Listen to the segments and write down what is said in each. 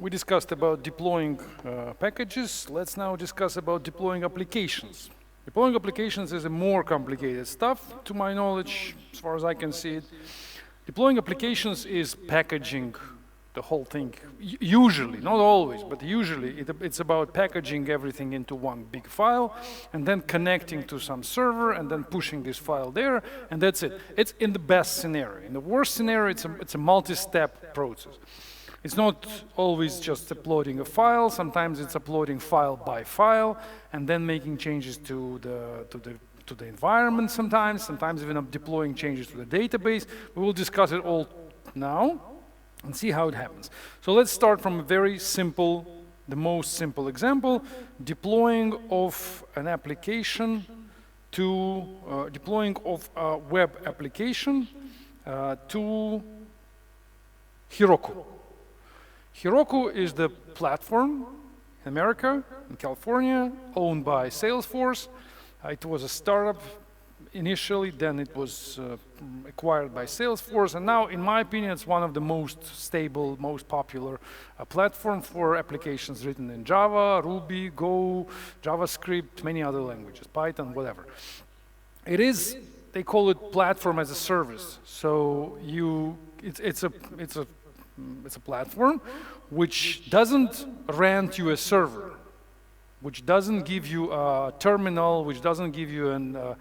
we discussed about deploying packages. Let's now discuss about deploying applications. Deploying applications is a more complicated stuff, to my knowledge, as far as I can see it. Deploying applications is packaging the whole thing. Usually, not always, but usually it's about packaging everything into one big file and then connecting to some server and then pushing this file there, and that's it. It's in the best scenario. In the worst scenario, it's a multi-step process. It's not always just uploading a file. Sometimes it's uploading file by file and then making changes to the environment sometimes even deploying changes to the database. We will discuss it all now and see how it happens. So let's start from a very simple, the most simple example, deploying of an application to, deploying of a web application to Heroku. Heroku is the platform in America, in California, owned by Salesforce. It was a startup initially, then it was acquired by Salesforce, and now, in my opinion, it's one of the most stable, most popular platform for applications written in Java, Ruby, Go, JavaScript, many other languages, Python, whatever. It is, they call it platform as a service. So it's a platform which doesn't rent you a server, which doesn't give you a terminal, which doesn't give you an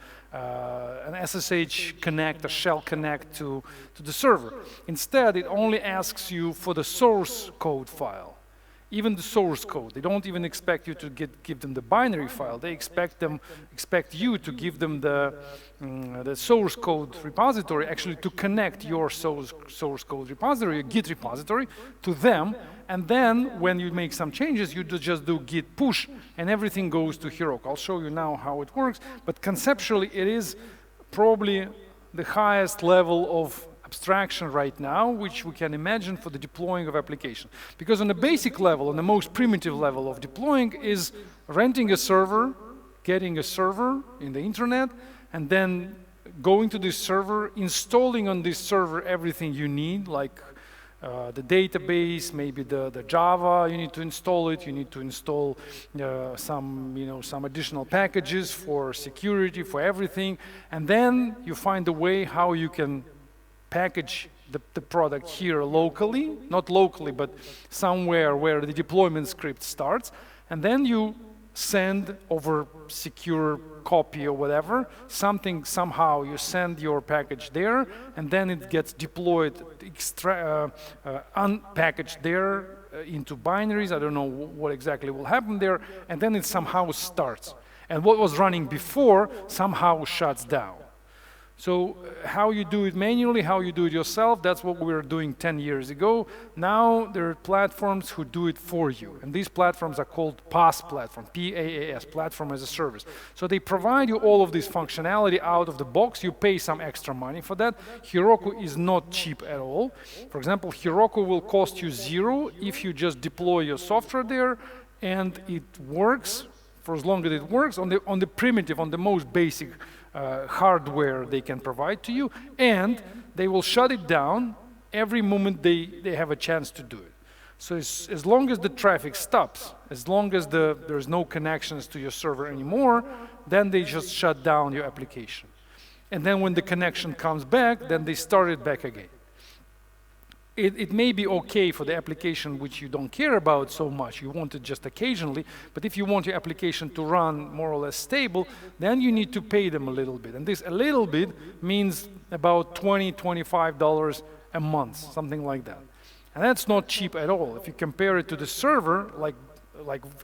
SSH connect, a shell connect to the server. Instead, it only asks you for the source code file, even the source code. They don't even expect you to give them the binary file. They expect you to give them the source code repository, actually to connect your source code repository, your Git repository, to them. And then when you make some changes, you just do git push and everything goes to Heroku. I'll show you now how it works, but conceptually it is probably the highest level of abstraction right now, which we can imagine for the deploying of application. Because on the basic level, on the most primitive level of deploying is renting a server, getting a server in the internet, and then going to this server, installing on this server everything you need, like the database, maybe the Java, you need to install it, you need to install some additional packages for security, for everything, and then you find a way how you can package the product here locally, not locally, but somewhere where the deployment script starts, and then you send over secure copy or whatever, somehow you send your package there, and then it gets deployed, unpackaged there into binaries. I don't know what exactly will happen there, and then it somehow starts. And what was running before somehow shuts down. So how you do it manually, how you do it yourself, that's what we were doing 10 years ago. Now there are platforms who do it for you. And these platforms are called PaaS platform, P-A-A-S, platform as a service. So they provide you all of this functionality out of the box. You pay some extra money for that. Heroku is not cheap at all. For example, Heroku will cost you $0 if you just deploy your software there and it works for as long as it works on the primitive, on the most basic hardware they can provide to you, and they will shut it down every moment they have a chance to do it. So as long as the traffic stops, as long as there's no connections to your server anymore, then they just shut down your application. And then when the connection comes back, then they start it back again. It may be okay for the application which you don't care about so much, you want it just occasionally, but if you want your application to run more or less stable, then you need to pay them a little bit. And this a little bit means about $20, $25 a month, something like that. And that's not cheap at all. If you compare it to the server, like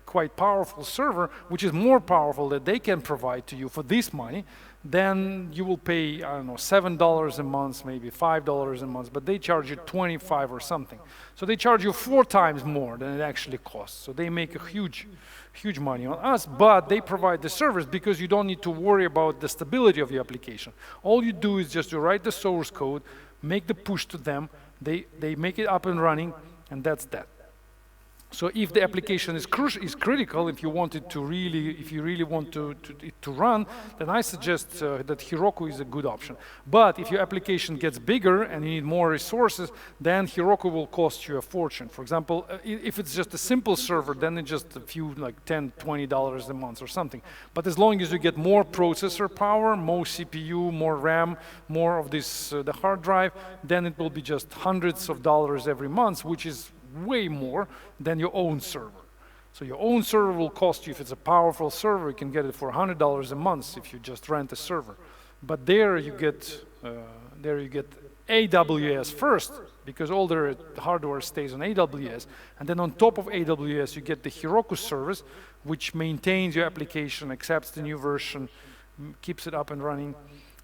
quite powerful server, which is more powerful that they can provide to you for this money, then you will pay, I don't know, $7 a month, maybe $5 a month, but they charge you 25 or something. So they charge you 4 times more than it actually costs. So they make a huge money on us, but they provide the service because you don't need to worry about the stability of your application. All you do is just to write the source code, make the push to them, they make it up and running, and that's that. So if the application is critical, if you want it to really, if you really want it to run, then I suggest that Heroku is a good option. But if your application gets bigger and you need more resources, then Heroku will cost you a fortune. For example, if it's just a simple server, then it's just a few, like $10, $20 a month or something. But as long as you get more processor power, more CPU, more RAM, more of this, the hard drive, then it will be just hundreds of dollars every month, which is way more than your own server. So your own server will cost you, if it's a powerful server, you can get it for $100 a month if you just rent a server. But there you get AWS first, because all the hardware stays on AWS, and then on top of AWS you get the Heroku service, which maintains your application, accepts the new version, keeps it up and running.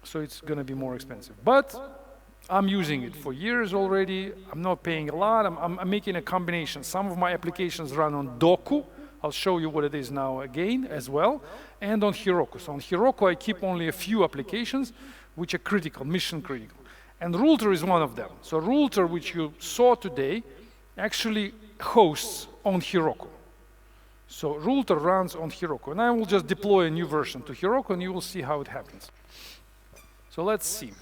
So it's going to be more expensive. But I'm using it for years already. I'm not paying a lot. I'm making a combination. Some of my applications run on Doku. I'll show you what it is now again as well. And on Heroku. So on Heroku, I keep only a few applications which are critical, mission critical. And Rulter is one of them. So Rulter, which you saw today, actually hosts on Heroku. So Rulter runs on Heroku. And I will just deploy a new version to Heroku, and you will see how it happens. So let's see.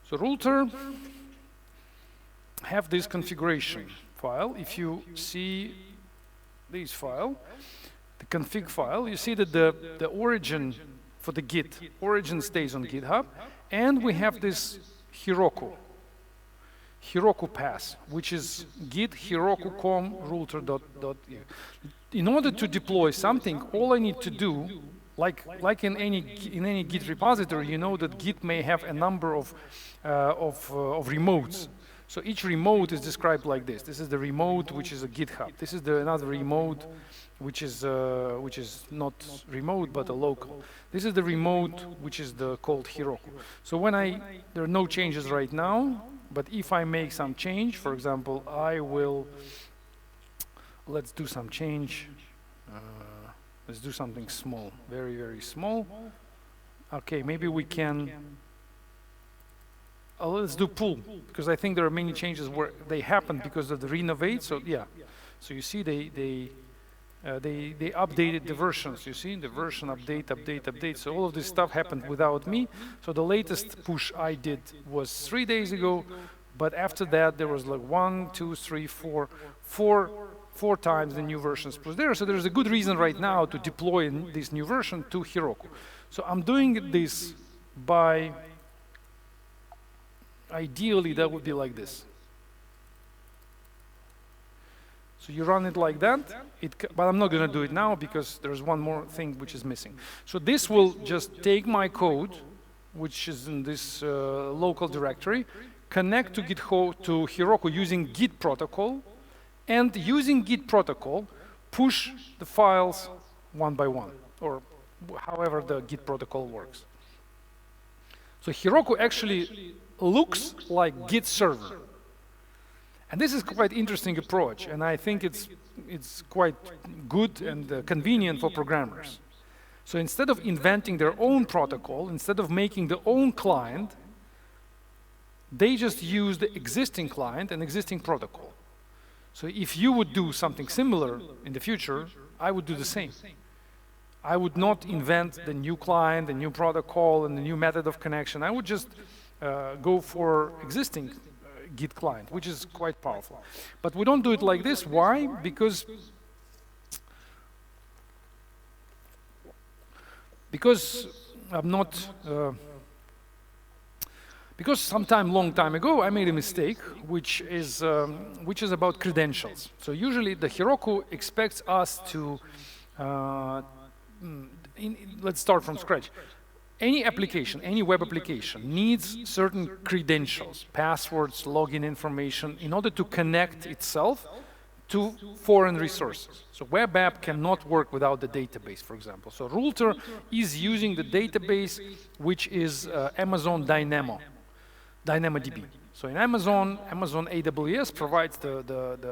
So Rulter have this configuration file. If you see this file, the config file, you see that the origin for the Git, origin stays on GitHub, and we have this Heroku path, which is git heroku.com rulter.exe. In order to deploy something, all I need to do, like in any Git repository, you know that Git may have a number of remotes. So each remote is described like this. This is the remote, which is a GitHub. This is another remote, which is not remote but a local. This is the remote, which is called Heroku. So there are no changes right now, but if I make some change, for example, let's do some change. Let's do something small, very, very small. Okay, maybe we can, let's do pull, because I think there are many changes where they happen because of the renovate, so yeah. So you see they updated the versions, you see, the version update. So all of this stuff happened without me. So the latest push I did was 3 days ago, but after that there was like 1, 2, 3, 4 times the new versions pushed there. So there's a good reason right now to deploy this new version to Heroku. So I'm doing this by, ideally that would be like this. So you run it like that, but I'm not going to do it now because there's one more thing which is missing. So this will just take my code, which is in this local directory, connect to Heroku using Git protocol, and using Git protocol, push the files one by one, or however the Git protocol works. So Heroku actually looks like Git server. And this is quite interesting approach, and I think it's quite good and convenient for programmers. So instead of inventing their own protocol, instead of making their own client, they just use the existing client and existing protocol. So if you would do something similar in the future, I would do the same. I would not invent the new client, the new protocol, and the new method of connection. I would just go for existing Git client, which is quite powerful. But we don't do it like this. Why? Because I'm not. Because long time ago, I made a mistake, which is about credentials. So usually the Heroku expects us to, let's start from scratch. Any application, any web application needs certain credentials, passwords, login information, in order to connect itself to foreign resources. So web app cannot work without the database, for example. So Rulter is using the database, which is Amazon DynamoDB. So in Amazon AWS provides the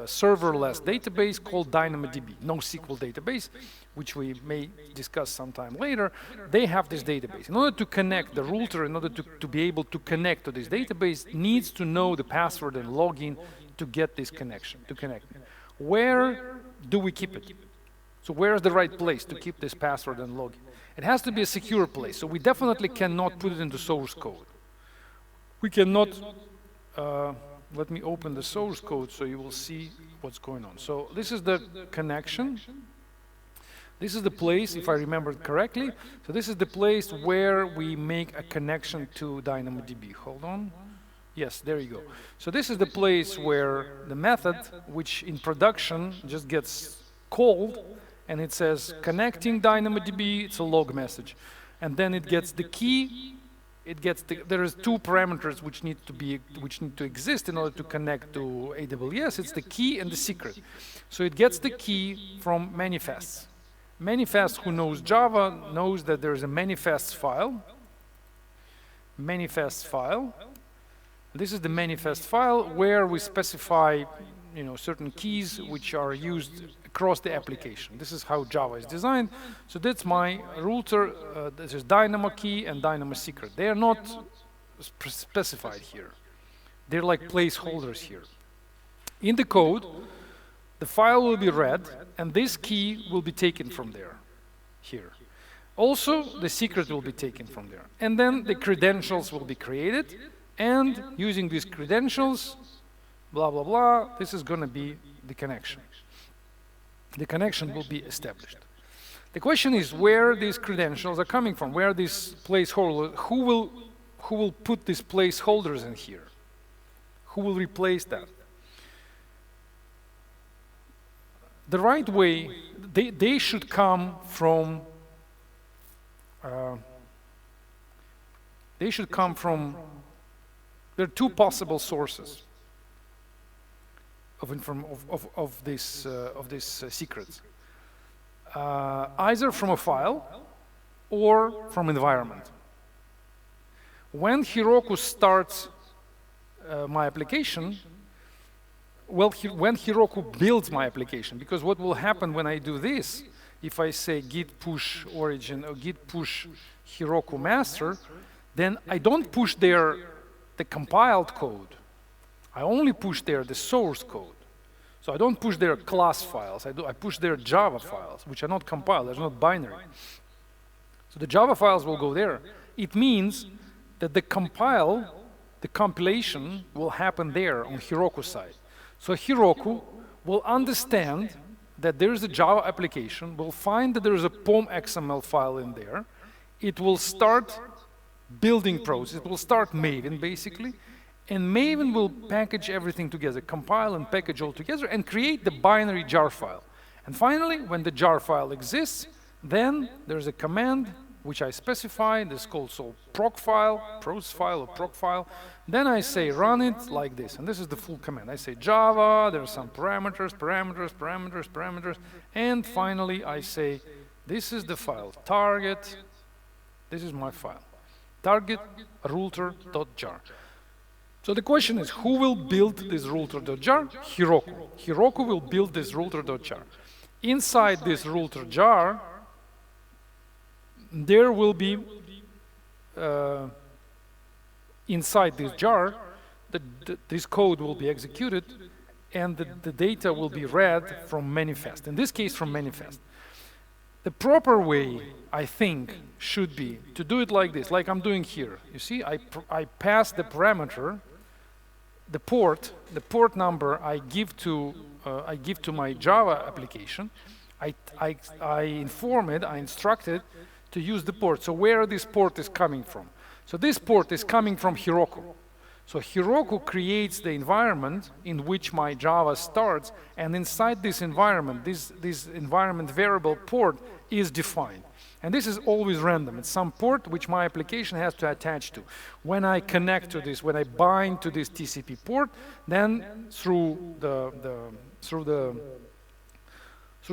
serverless database called DynamoDB, NoSQL database, which we may discuss sometime later. They have this database. In order to connect, the router, in order to be able to connect to this database, needs to know the password and login to get this connection, to connect. Where do we keep it? So where is the right place to keep this password and login? It has to be a secure place, so we definitely cannot put it into source code. We cannot, let me open the source code so you will see what's going on. So this is the connection. This is the place, if I remember correctly. So this is the place where we make a connection to DynamoDB. Hold on. Yes, there you go. So this is the place where the method, which in production just gets called, and it says connecting DynamoDB, it's a log message. And then it gets the key, there is two parameters which need to exist in order to connect to AWS. It's the key and the secret. So it gets the key from manifests. Manifest, who knows Java, knows that there's a manifests file. Manifests file. This is the manifest file where we specify, certain keys which are used across the application. This is how Java is designed. So that's my router. This is Dynamo key and Dynamo secret. They are not specified here. They're like placeholders here. In the code, the file will be read, and this key will be taken from there, here. Also, the secret will be taken from there. And then the credentials will be created, and using these credentials, blah, blah, blah, this is going to be the connection. The connection will be established. The question is where these credentials are coming from, where these placeholders, who will put these placeholders in here? Who will replace that? The right way, they should come from, there are two possible sources of these secrets. Either from a file or from environment. When Heroku starts my application, when Heroku builds my application, because what will happen when I do this, if I say git push origin or git push Heroku master, then I don't push there the compiled code. I only push there the source code. So I don't push their class files. I push their Java files, which are not compiled, they're not binary. So the Java files will go there. It means that the compilation will happen there on Heroku side. So Heroku will understand that there is a Java application, will find that there is a POM XML file in there. It will start building process, it will start Maven basically, and Maven will package everything together, compile and package all together, and create the binary jar file. And finally, when the jar file exists, then there's a command which I specify, this is called proc file, pros file or proc file. Then I say run it like this, and this is the full command. I say Java, there are some parameters, and finally I say this is the file, target, this is my file, target router.jar. So the question is, who will build this router.jar? Heroku. Heroku will build this router.jar. Inside this router jar, there will be, inside this jar, this code will be executed, and the data will be read from manifest, in this case from manifest. The proper way, I think, should be to do it like this, like I'm doing here. You see, I pass the parameter, the port number I give to my Java application. I inform it, I instruct it to use the port. So where this port is coming from? So this port is coming from Heroku. So Heroku creates the environment in which my Java starts, and inside this environment, this environment variable port is defined. And this is always random. It's some port which my application has to attach to. When I connect to this, when I bind to this TCP port, then through the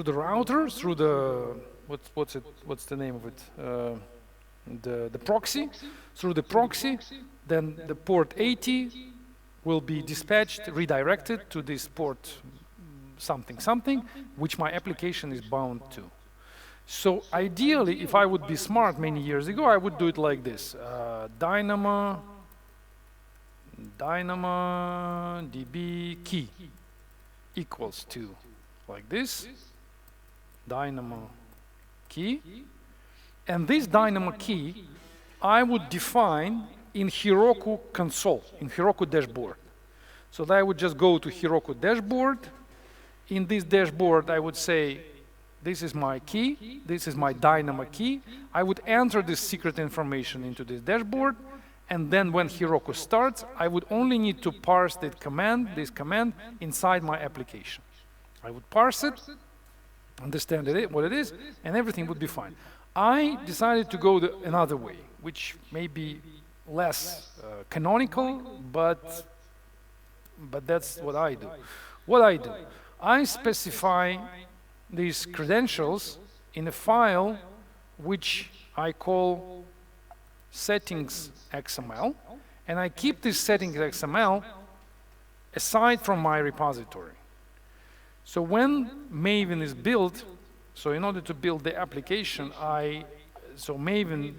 router, through the what's the name of it? The proxy. Through the proxy, then the port 80 will be dispatched, redirected to this port something something, which my application is bound to. So ideally, if I would be smart many years ago, I would do it like this. Dynamo db key equals to, like this, dynamo key. And this dynamo key, I would define in Heroku console, in Heroku dashboard. So that I would just go to Heroku dashboard. In this dashboard, I would say, this is my key, this is my dynamo key. I would enter this secret information into this dashboard, and then when Heroku starts, I would only need to parse this command inside my application. I would parse it, understand what it is, and everything would be fine. I decided to go another way, which may be less canonical, but that's what I do. What I do, I specify these credentials in a file which I call settings XML, and I keep this settings XML aside from my repository. So when Maven is built, so in order to build the application, so Maven,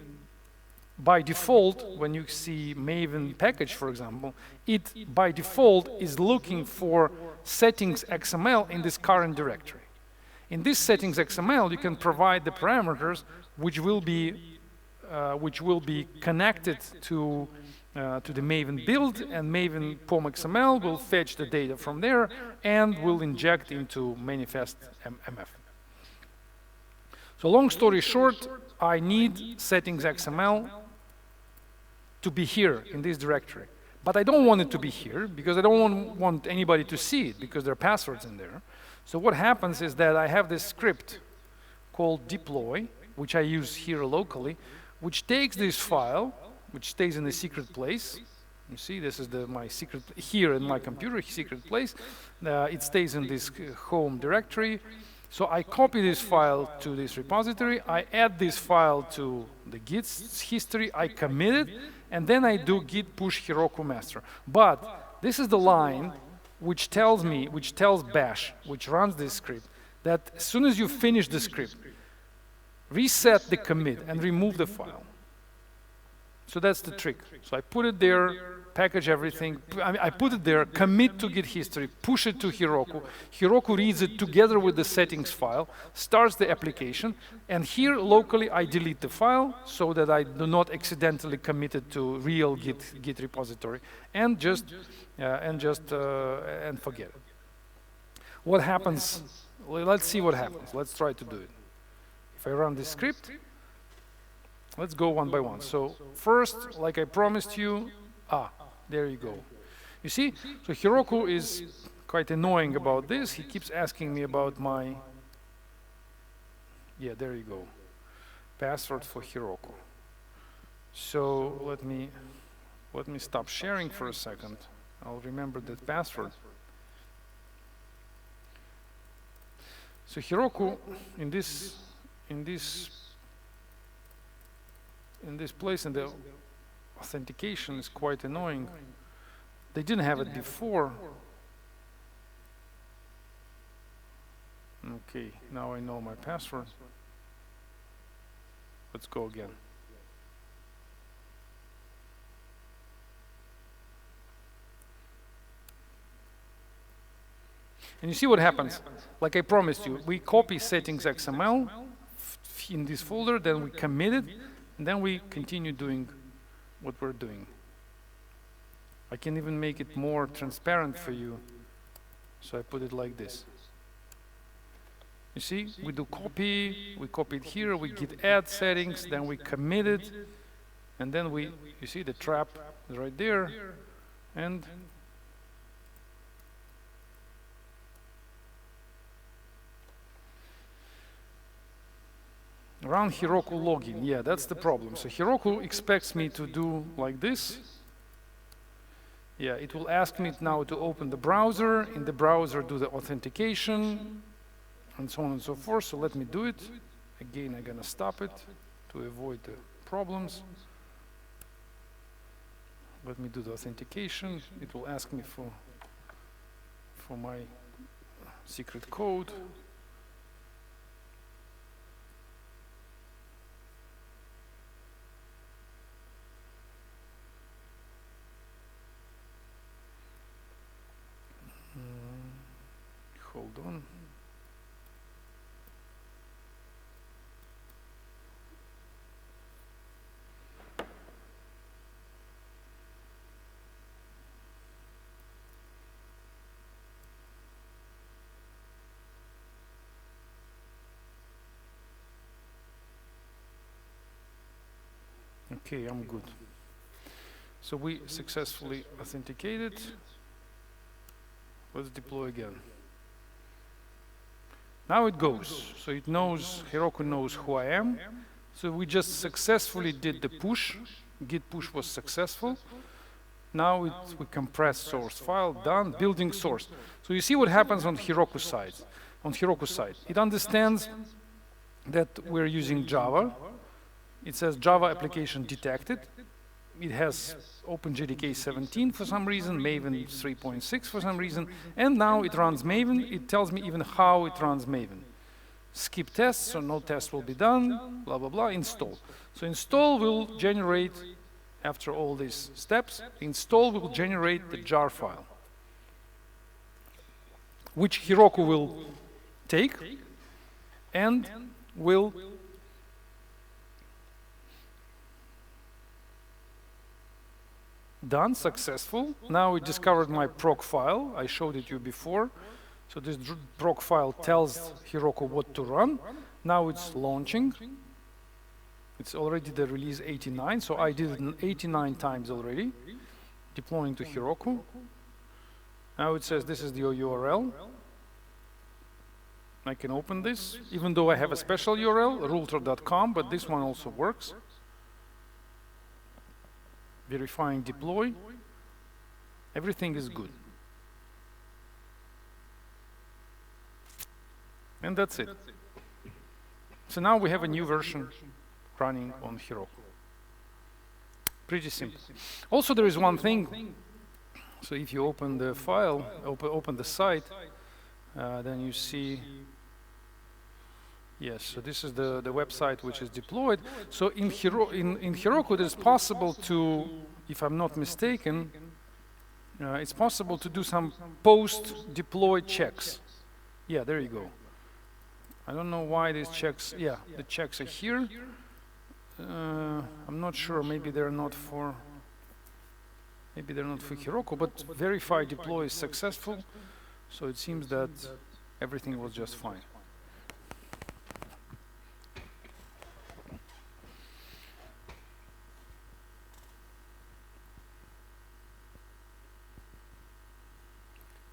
by default, when you see Maven package, for example, it by default is looking for settings XML in this current directory. In this settings XML, you can provide the parameters which will be connected to the Maven build, and Maven POM XML will fetch the data from there and will inject into manifest MF. So long story short, I need settings XML to be here in this directory. But I don't want it to be here because I don't want anybody to see it because there are passwords in there. So what happens is that I have this script called deploy, which I use here locally, which takes this file, which stays in the secret place. You see, this is my secret here in my computer, secret place. It stays in this home directory. So I copy this file to this repository, I add this file to the Git history, I commit it, and then I do git push Heroku master. But this is the line which tells Bash, which runs this script, that as soon as you finish the script, reset the commit and remove the file. So that's the trick. So I put it there, package everything, I put it there, commit to Git history, push it to Heroku. Heroku reads it together with the settings file, starts the application, and here locally I delete the file so that I do not accidentally commit it to real Git repository, and forget it. What happens? Let's see what happens. Let's try to do it. If I run this script, let's go one by one. So first, like I promised you, there you go. You see, so Heroku is quite annoying about this. He keeps asking me about my, there you go, password for Heroku. So let me stop sharing for a second. I'll remember that password. So Heroku, in this place in the authentication is quite annoying. They didn't have it before. Okay, now I know my password. Let's go again. And you see what happens. Like I promised you, we copy settings XML in this folder, then we commit it, and then we continue doing what we're doing. I can even make it more transparent for you. So I put it like this. You see, we do copy, we copy it here, we git add settings, then we commit it, and then you see the trap is right there, and run Heroku login. That's the problem. So Heroku expects me to do like this. It will ask me now to open the browser. In the browser, do the authentication, and so on and so forth. So let me do it. Again, I'm gonna stop it to avoid the problems. let me do the authentication. It will ask me for my secret code. Hold on. Okay, I'm good. So we successfully authenticated. Let's deploy again. Now it goes. So it knows, Heroku knows who I am. So we just successfully did the push. Git push was successful. Now we compress source file, done, building source. So you see what happens on Heroku side. On Heroku side, it understands that we're using Java. It says Java application detected. It has OpenJDK 17 for some reason, Maven 3.6 for some reason, and now it runs Maven. It tells me even how it runs Maven. Skip tests, so no test will be done, blah, blah, blah, install. So install will generate, after all these steps, install will generate the jar file, which Heroku will take and will done, successful. Now we discovered my proc file. I showed it you before. So this proc file tells Heroku what to run. Now it's launching. It's already the release 89, so I did it 89 times already, deploying to Heroku. Now it says this is the URL. I can open this, even though I have a special URL, rulter.com, but this one also works. Verifying deploy. Everything is good. And that's it. So now we have a new version running on Heroku. Pretty simple. Also, there is one thing. So if you open the file, open the site, then you see, yes, so this is the website which is deployed. So in Heroku, it is possible to, if I'm not mistaken, it's possible to do some post-deploy checks. Yeah, there you go. I don't know why these checks, yeah, the checks are here. I'm not sure, maybe they're not for Heroku, but verify deploy is successful. So it seems that everything was just fine.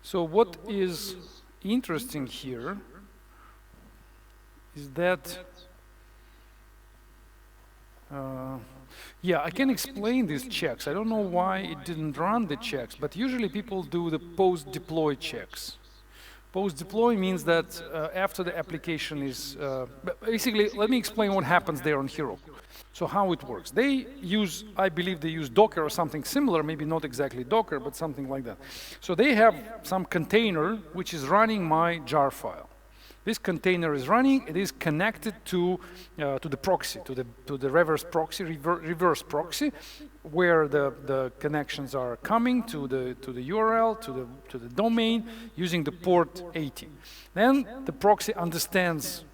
So what is interesting here is that, yeah, I can explain these checks. I don't know why it didn't run the checks, but usually people do the post-deploy checks. Post-deploy means that after the application is, basically, let me explain what happens there on Heroku. So how it works. They use, I believe they use Docker or something similar, maybe not exactly Docker, but something like that. So they have some container which is running my jar file. This container is running, it is connected to the proxy, to the reverse proxy, where the connections are coming to the URL, to the domain, using the port 80. Then the proxy understands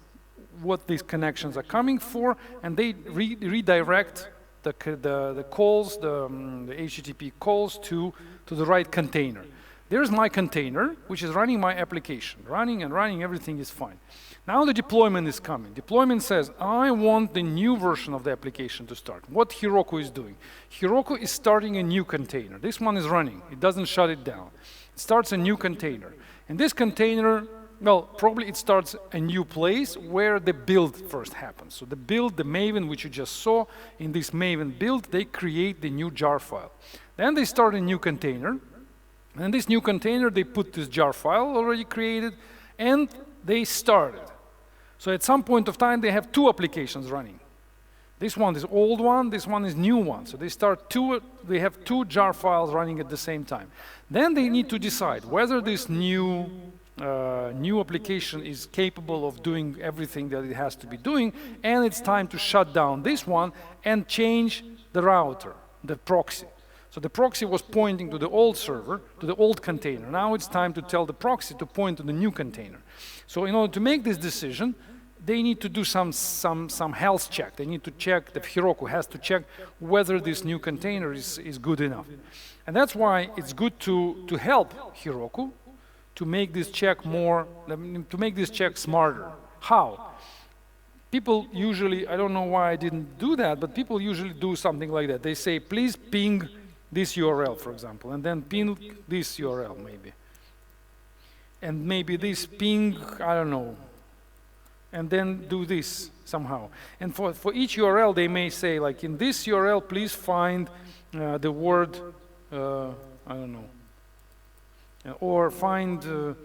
what these connections are coming for, and they redirect the calls, the HTTP calls to the right container. There's my container, which is running my application. Running and running, everything is fine. Now the deployment is coming. Deployment says, I want the new version of the application to start. What Heroku is doing? Heroku is starting a new container. This one is running. It doesn't shut it down. It starts a new container. And this container, well, probably it starts a new place where the build first happens. So the build, the Maven, which you just saw, in this Maven build, they create the new jar file. Then they start a new container. And in this new container, they put this jar file already created, and they started. So at some point of time, they have two applications running. This one is old one, this one is new one. So they have two jar files running at the same time. Then they need to decide whether this new application is capable of doing everything that it has to be doing, and it's time to shut down this one and change the router, the proxy. So the proxy was pointing to the old server, to the old container. Now it's time to tell the proxy to point to the new container. So in order to make this decision, they need to do some health check. They need to check, the Heroku has to check whether this new container is good enough. And that's why it's good to help Heroku to make this check more, to make this check smarter. How? People usually, I don't know why I didn't do that, but people usually do something like that. They say, please ping this URL, for example, and then ping this URL maybe. And maybe this ping, I don't know, and then do this somehow. And for each URL, they may say, like, in this URL, please find the word, I don't know, or find, so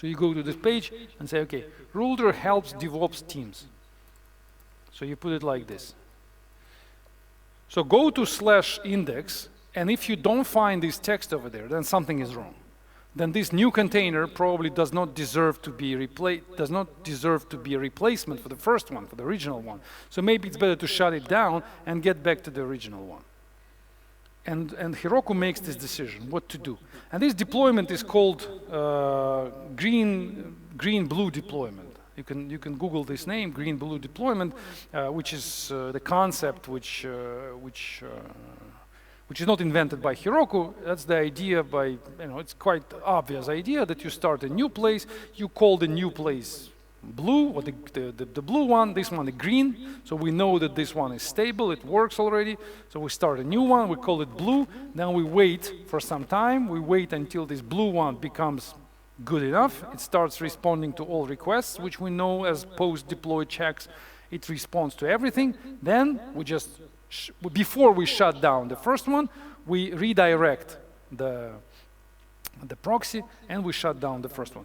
you go to this page and say, okay, Ruler helps DevOps teams. So you put it like this. So go to /index, and if you don't find this text over there, then something is wrong. Then this new container probably does not deserve to be a replacement for the first one, for the original one. So maybe it's better to shut it down and get back to the original one. And Heroku makes this decision, what to do. And this deployment is called green-blue deployment. You can Google this name, green-blue deployment, which is the concept which is not invented by Heroku. That's the idea by, it's quite obvious idea that you start a new place, you call the new place blue, or the blue one, this one the green, so we know that this one is stable, it works already, so we start a new one, we call it blue, then we wait for some time, we wait until this blue one becomes good enough, it starts responding to all requests, which we know as post-deploy checks, it responds to everything, then we just before we shut down the first one, we redirect the proxy and we shut down the first one.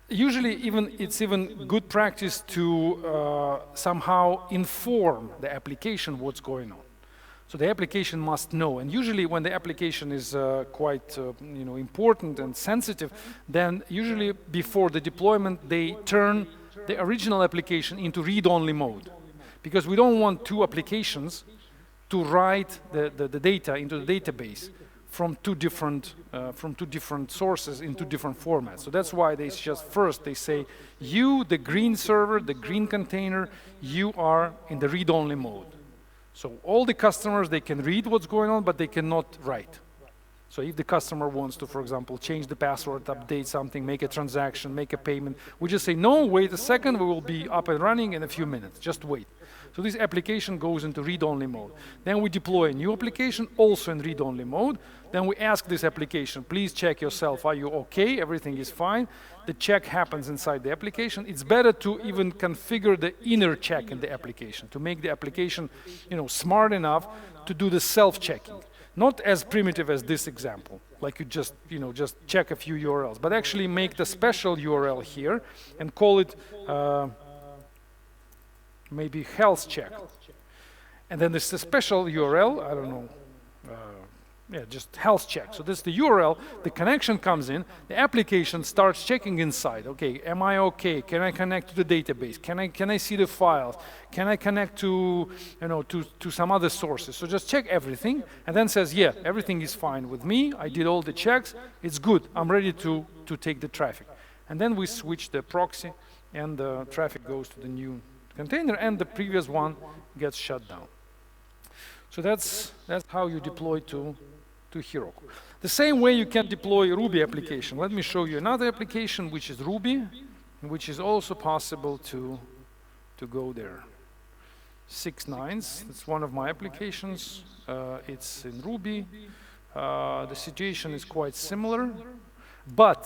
Usually it's even good practice to somehow inform the application what's going on. So the application must know, and usually when the application is quite important and sensitive, then usually before the deployment they turn the original application into read-only mode, because we don't want two applications to write the data into the database from two different sources into different formats. So that's why they just first they say, you, the green server, the green container, you are in the read-only mode. So all the customers, they can read what's going on, but they cannot write. So if the customer wants to, for example, change the password, update something, make a transaction, make a payment, we just say, no, wait a second, we will be up and running in a few minutes, just wait. So this application goes into read-only mode. Then we deploy a new application, also in read-only mode. Then we ask this application, please check yourself, are you okay? Everything is fine. The check happens inside the application. It's better to even configure the inner check in the application, to make the application, smart enough to do the self-checking. Not as primitive as this example, like you just check a few URLs, but actually make the special URL here and call it maybe health check. And then there's a special URL, I don't know, just health check. So this is the URL, the connection comes in, the application starts checking inside. Okay, am I okay? Can I connect to the database? Can I see the files? Can I connect to, to some other sources? So just check everything and then says, yeah, everything is fine with me. I did all the checks. It's good. I'm ready to take the traffic. And then we switch the proxy and the traffic goes to the new container and the previous one gets shut down. So that's how you deploy to Heroku. The same way you can deploy a Ruby application. Let me show you another application which is Ruby, which is also possible to go there. 6.9, that's one of my applications. It's in Ruby. The situation is quite similar, but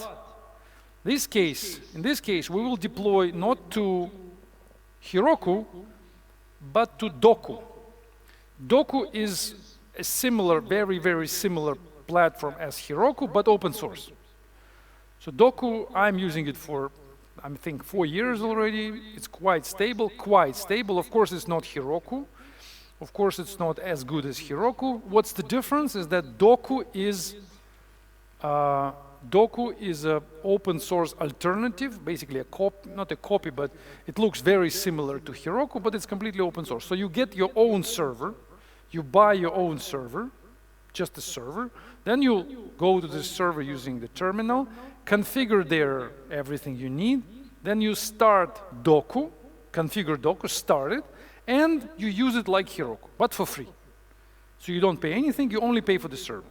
in this case, we will deploy not to Heroku, but to Doku. Doku is a similar, very, very similar platform as Heroku, but open source. So Doku, I'm using it for, I think, 4 years already. It's quite stable. Of course, it's not Heroku. Of course, it's not as good as Heroku. What's the difference is that Doku is an open source alternative, basically a copy, not a copy, but it looks very similar to Heroku, but it's completely open source. So you get your own server, you buy your own server, just a server, then you go to the server using the terminal, configure there everything you need, then you start Doku, configure Doku, start it, and you use it like Heroku, but for free. So you don't pay anything, you only pay for the server.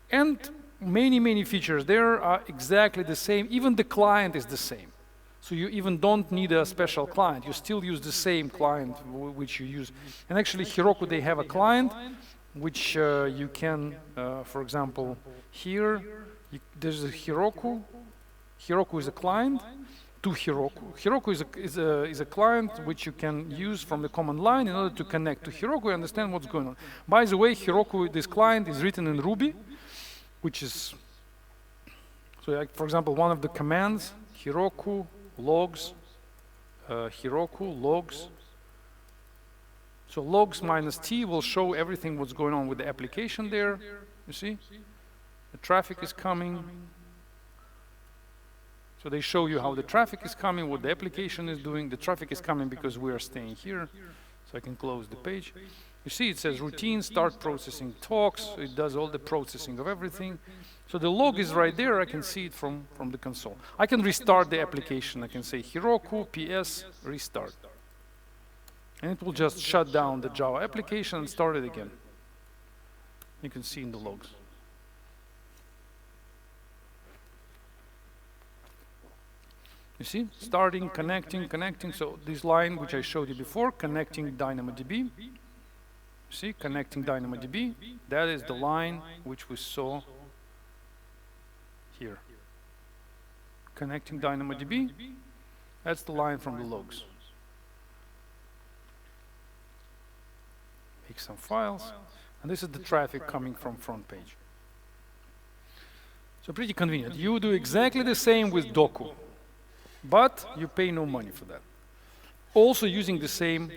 And many features there are exactly the same. Even the client is the same. So you even don't need a special client. You still use the same client which you use. And actually, Heroku, they have a client which you can, for example, here, there's a Heroku. Heroku is a client to Heroku. Heroku is a client which you can use from the command line in order to connect to Heroku and understand what's going on. By the way, Heroku, this client is written in Ruby, which is, so like, for example, one of the commands, Heroku logs, So logs minus T will show everything what's going on with the application there. You see? The traffic is coming. So they show you how the traffic is coming, what the application is doing. The traffic is coming because we are staying here. So I can close the page. You see, it says routine, start processing talks. It does all the processing of everything. So the log is right there. I can see it from the console. I can restart the application. I can say Heroku PS restart. And it will just shut down the Java application and start it again. You can see in the logs. You see, starting, connecting. So this line, which I showed you before, connecting DynamoDB. See, connecting DynamoDB, that is the line which we saw here. Connecting DynamoDB, that's the line from the logs. Make some files, and this is the traffic coming from front page. So pretty convenient. You do exactly the same with Doku, but you pay no money for that. Also using the same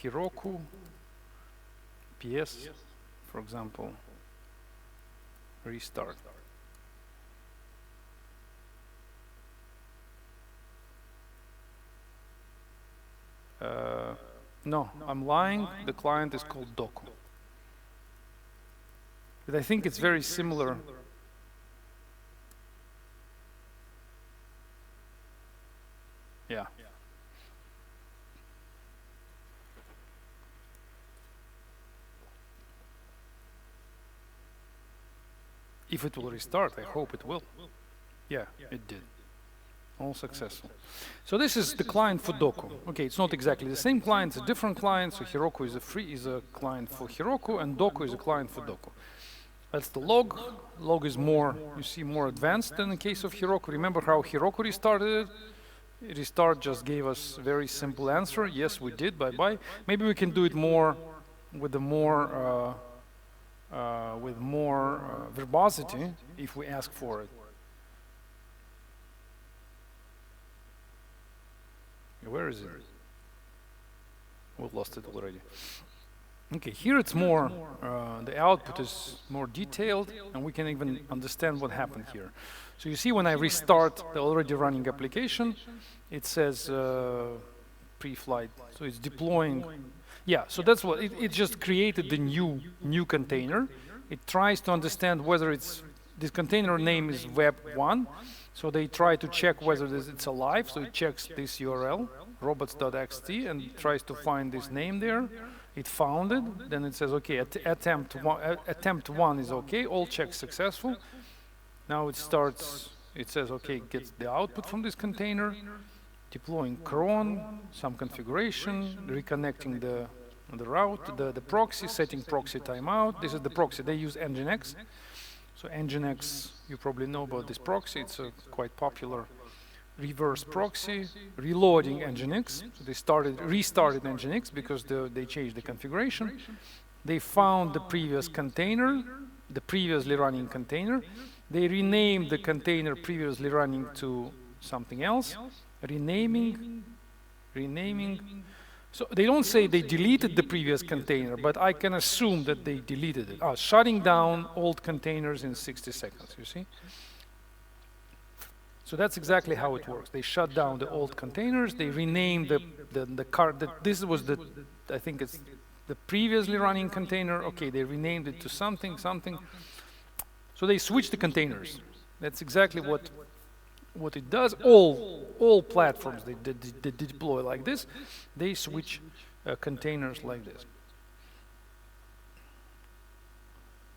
Heroku, PS, for example, restart. No, I'm lying. The client is called Doku. But I think it's very similar. Yeah. If it will restart, I hope it will. Yeah, it did. All successful. So this is the client for Doku. Okay, it's not exactly the same client, it's a different client. So Heroku is a client for Heroku, and Doku is a client for Doku. That's the log. Log is more, you see, more advanced than in the case of Heroku. Remember how Heroku restarted it? Restart just gave us a very simple answer. Yes, we did. Bye-bye. Maybe we can do it more with more verbosity if we ask for it. Where is it? We've lost it already. Okay, here it's more, the output is more detailed, and we can even understand what happened here. So you see when I restart the already running application, it says pre-flight, so it's deploying. Yeah, so that's what, it just created the new container. It tries to understand whether this container name is web1, so they try to check whether it's alive, so it checks this URL, robots.xt, and tries to find this name there. It found it, then it says, okay, attempt one is okay, all checks successful. Now it starts, it says, okay, gets the output from this container, deploying cron, some configuration, reconnecting the route, the proxy, setting proxy timeout. This is the proxy, they use Nginx. So Nginx, you probably know about this proxy, it's a quite popular reverse proxy, reloading Nginx. So they restarted Nginx because they changed the configuration. They found the previous container, the previously running container. They renamed the container previously running to something else, renaming. So they don't say they deleted the previous container, but I can assume that they deleted it. Shutting down old containers in 60 seconds, you see? So that's exactly how it works. They shut down the old containers, they rename the card, this was the, I think it's the previously running container, okay, they renamed it to something. So they switch the containers. That's exactly what it does. All platforms they deploy like this, they switch containers like this.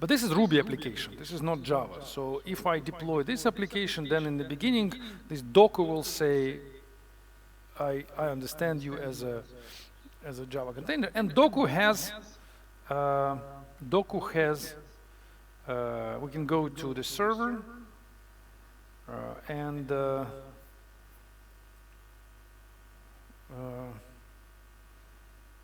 But this is Ruby application, this is not Java. So if I deploy this application, then in the beginning, this Docker will say, I understand you as a Java container. And Docker has, we can go to the server, and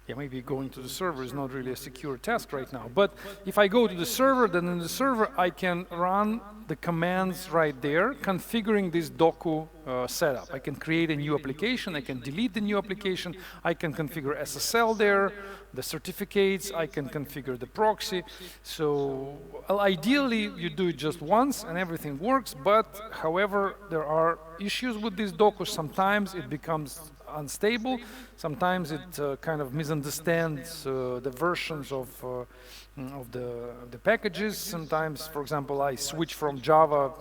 yeah, maybe going to the server is not really a secure task right now, but if I go to the server, then in the server I can run the commands right there, configuring this Docker setup. I can create a new application, I can delete the new application, I can configure SSL there, the certificates, I can configure the proxy. So ideally you do it just once and everything works, but however there are issues with this Docker. Sometimes it becomes unstable, sometimes it kind of misunderstands the versions of the packages. Sometimes, for example, I switch from Java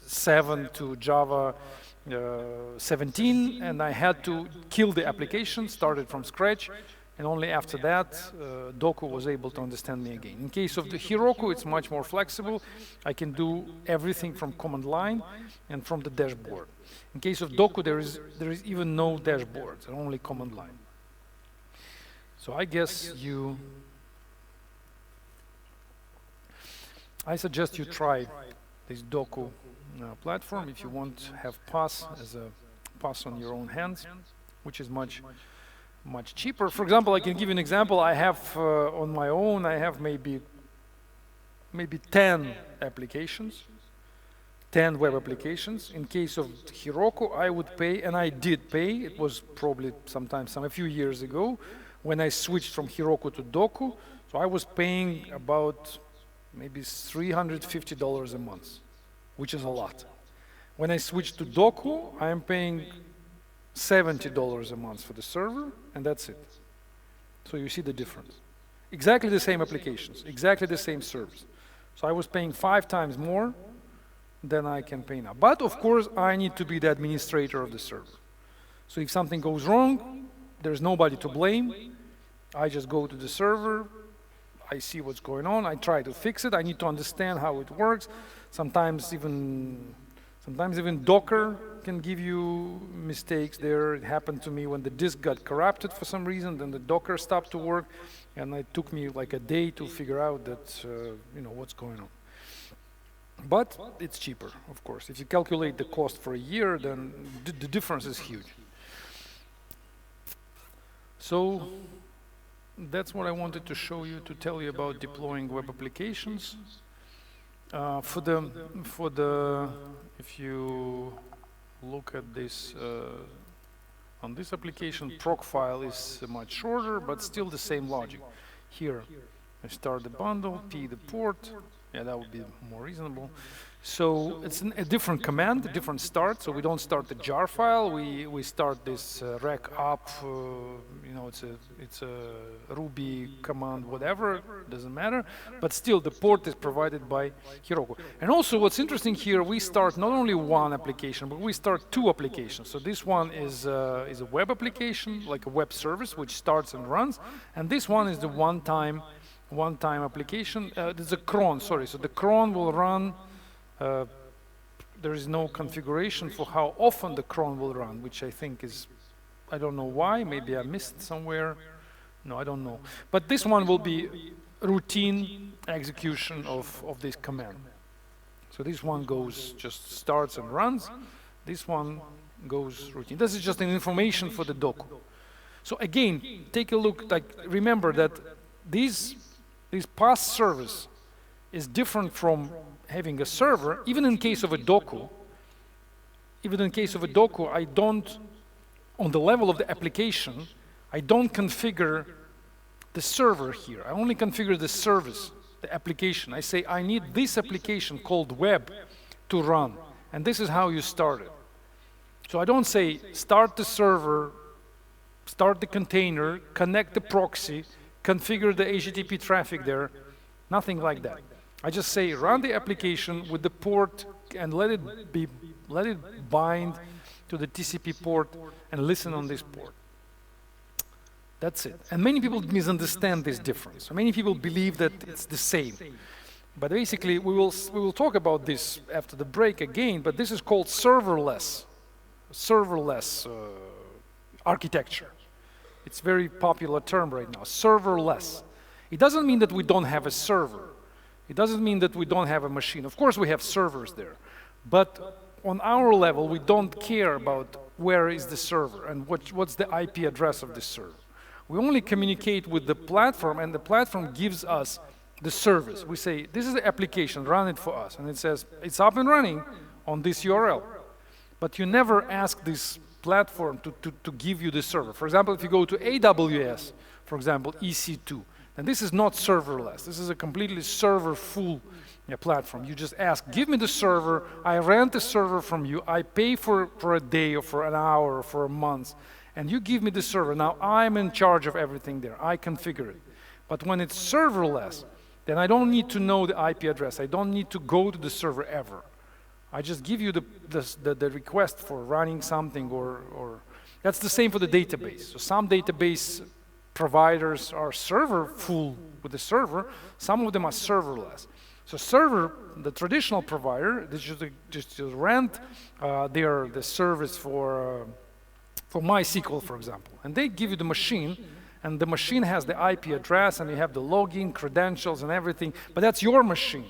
7 to Java 17 and I had to kill the application, started from scratch, and only after that Docker was able to understand me again. In case of the Heroku, it's much more flexible. I can do everything from command line and from the dashboard. In case of Docker, there is even no dashboard, only command line. So I guess I suggest you try this Docker platform if you want to have PaaS as a PaaS on your own hands, which is much cheaper. For example, I can give you an example. I have on my own, I have maybe 10 applications. 10 web applications. In case of Heroku, I would pay, and I did pay, it was probably a few years ago, when I switched from Heroku to Docker, so I was paying about maybe $350 a month, which is a lot. When I switched to Docker, I am paying $70 a month for the server, and that's it. So you see the difference. Exactly the same applications, exactly the same service. So I was paying 5 times more than I can pay now. But of course, I need to be the administrator of the server. So if something goes wrong, there's nobody to blame. I just go to the server, I see what's going on, I try to fix it, I need to understand how it works. Sometimes even Docker can give you mistakes there. It happened to me when the disk got corrupted for some reason, then the Docker stopped to work, and it took me like a day to figure out that, what's going on. But it's cheaper, of course. If you calculate the cost for a year, then the difference is huge. So that's what I wanted to show you, to tell you about deploying web applications. If you look at this, on this application, proc file is much shorter, but still the same logic. Here, I start the bundle, P the port. Yeah, that would be more reasonable. So it's a different command, a different start. So we don't start the jar file. We start this rec up. It's a Ruby command, whatever, doesn't matter. But still, the port is provided by Heroku. And also, what's interesting here, we start not only one application, but we start 2 applications. So this one is a web application, like a web service, which starts and runs. And this one is the one-time application. There's a cron, sorry. So the cron will run. There is no configuration for how often the cron will run, which I think is, I don't know why, maybe I missed somewhere. No, I don't know. But this one will be routine execution of this command. So this one goes, just starts and runs. This one goes routine. This is just an information for the Docker. So again, take a look, remember that this PaaS service is different from having a server. Even in case of a Docker, I don't, on the level of the application, I don't configure the server here. I only configure the service, the application. I say, I need this application called web to run. And this is how you start it. So I don't say, start the server, start the container, connect the proxy, configure the HTTP traffic there. Nothing like that. I just say, run the application with the port and let it bind to the TCP port and listen on this port. That's it. And many people misunderstand this difference. Many people believe that it's the same. But basically, we will talk about this after the break again, but this is called serverless architecture. It's a very popular term right now, serverless. It doesn't mean that we don't have a server. It doesn't mean that we don't have a machine. Of course, we have servers there. But on our level, we don't care about where is the server and what's the IP address of the server. We only communicate with the platform, and the platform gives us the service. We say, this is the application, run it for us. And it says, it's up and running on this URL. But you never ask this platform to give you the server. For example, if you go to AWS, for example, EC2, and this is not serverless. This is a completely server-full platform. You just ask, give me the server, I rent the server from you, I pay for a day or for an hour or for a month, and you give me the server. Now I'm in charge of everything there. I configure it. But when it's serverless, then I don't need to know the IP address. I don't need to go to the server ever. I just give you the request for running something, or that's the same for the database. So some database providers are server full with the server, some of them are serverless. So server, the traditional provider, they just rent the service for MySQL, for example, and they give you the machine, and the machine has the IP address, and you have the login, credentials, and everything, but that's your machine.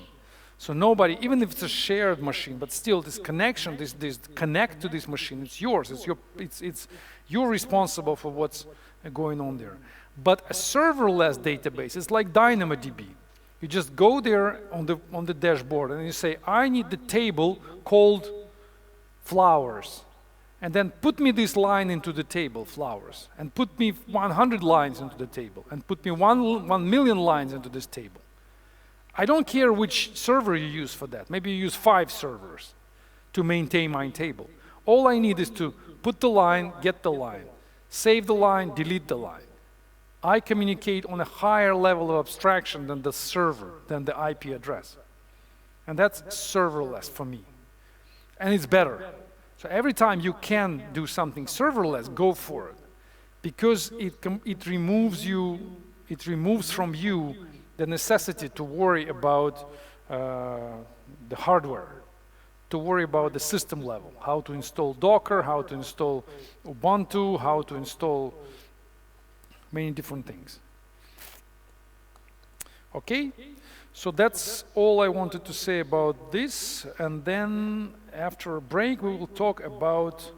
So nobody, even if it's a shared machine, but still this connection, this connect to this machine, it's yours, you're responsible for what's going on there. But a serverless database is like DynamoDB. You just go there on the dashboard and you say, I need the table called flowers. And then put me this line into the table, flowers. And put me 100 lines into the table. And put me 1 million lines into this table. I don't care which server you use for that. Maybe you use 5 servers to maintain my table. All I need is to put the line, get the line. Save the line, delete the line. I communicate on a higher level of abstraction than the server, than the IP address. And that's serverless for me. And it's better. So every time you can do something serverless, go for it. Because it removes from you the necessity to worry about the hardware, to worry about the system level, how to install Docker, how to install Ubuntu, how to install many different things. Okay, so that's all I wanted to say about this, and then after a break we will talk about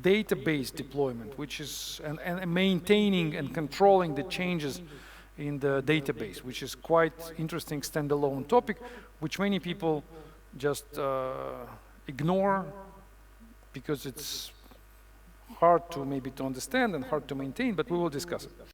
database deployment, which is and maintaining and controlling the changes in the database, which is quite interesting standalone topic, which many people just ignore because it's hard to maybe to understand and hard to maintain, but we will discuss it.